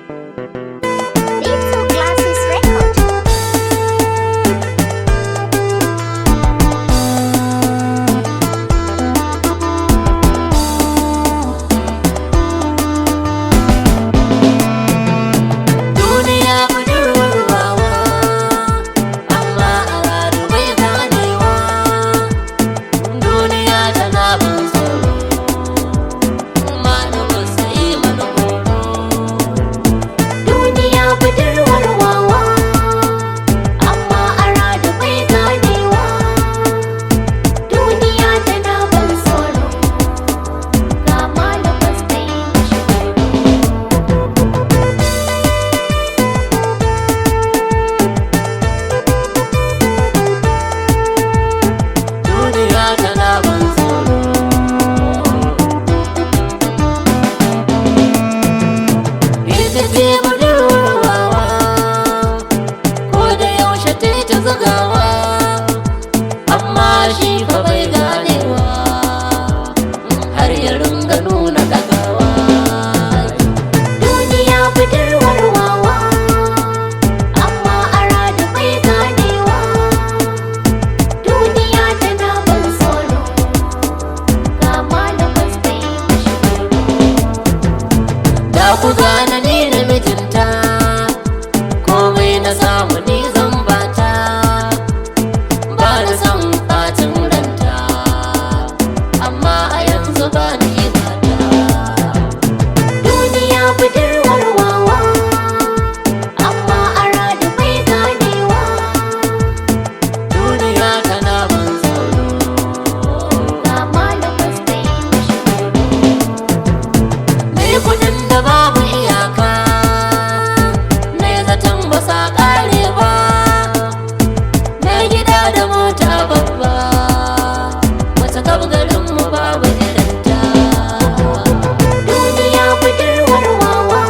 Little Glasses Record. Duniya budurwar wawa, amma a radu bai ganewa. Duniya tana ban tsoro, amma da ba sai mana horo. Duniya budurwar wawa, amma a radu bai ganewa. Duniya tana ban tsoro, ga malabas ta yi mashi Duniya tana ban tsoro. Ita ce budurwar wawa, ko da yaushe ta yi ta zagawa, amma shi fa bai ganewa, har ya ringa nuna ɗagawa. Duniya budurwar wawa, amma a radu bai ganewa. Duniya tana ban tsoro, ga malabas ta yi mashi Da ku gane ni da mijinta, komai na samu ni zan bata, ba da son ɓacin ranta, amma a yanzu ba ni bata. Duniya budurwar wawa, amma a radu bai ganewa. Duniya tana ban tsoro. Ga malabas ta yi mashi Mai kuɗin da babu iyaka, mai zaton ba sa ƙare ba, mai gida da mota babba, wata kaf garinmu babu irinta. Duniya budurwar wawa,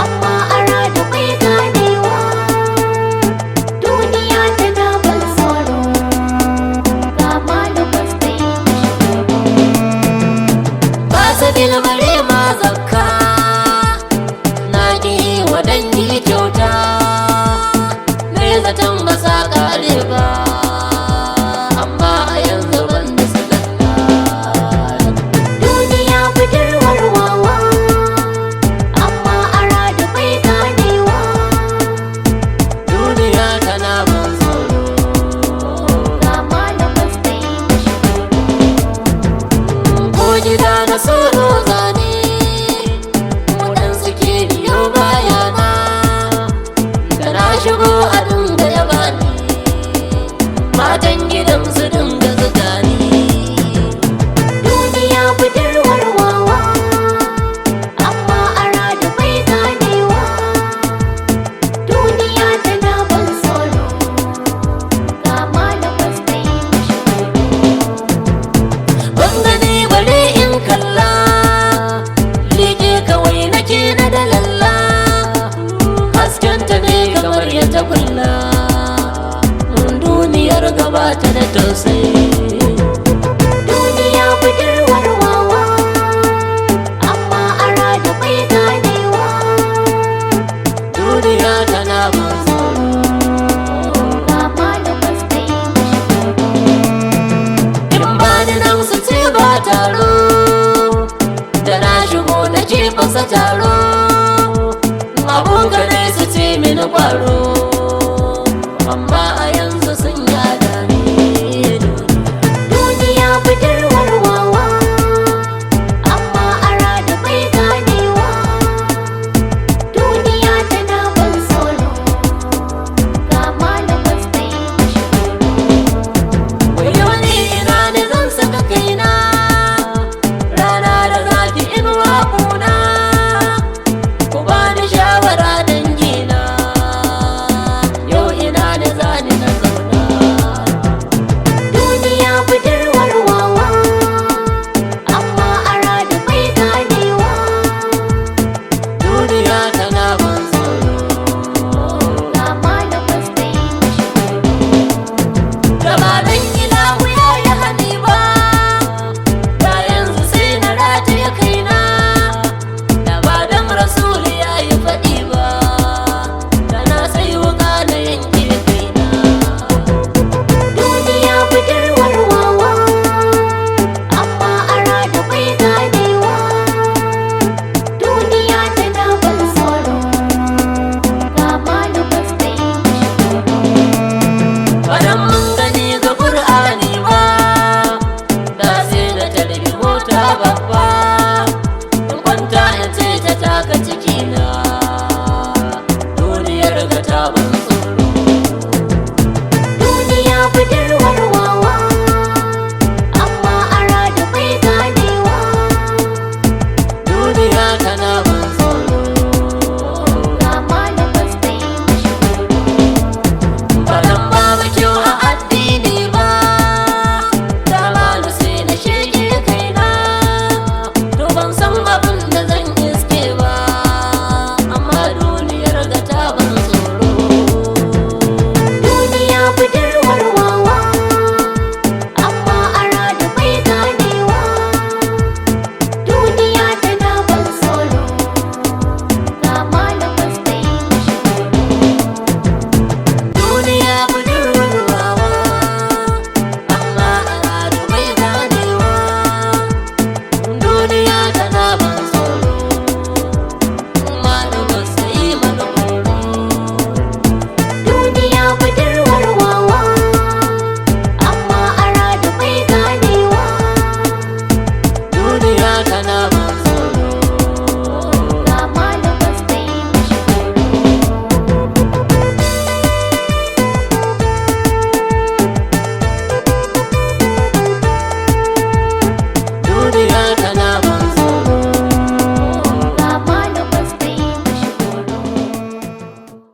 amma a radu bai ganewa. Duniya tana ban tsoro, ga malabas ta yi mashi Ba su bilmare ma zakka, na ƙi wa dangi kyauta, mai zaton ba sa ƙare ba, amma a yanzu ban da su dalla. Duniya budurwar wawa, amma a radu bai ganewa. Duniya tana ban tsoro. Ga malabas ta yi mashi Ko gida na solo zane, waɗansu ke biyo bayana, da na shigo a dinga yaba ni, matan gidan su dinga zuga ni. Duniya budurwar wawa, amma a radu bai ganewa. Duniya tana ban tsoro, ga malabas ta yi mashi Ban gani bare in kalla, leke kawai nake na da lalla, haskenta ne kamar ya tagulla, duniyar gaba ta da tausayi. Duniya budurwar wawa, amma a radu bai ganewa. Duniya tana ban tsoro. Ga malabas ta yi mashi In ba ni nan su ce ba taro, da na shigo na ce fasa taro, abun ka ne su ce mini kwaro.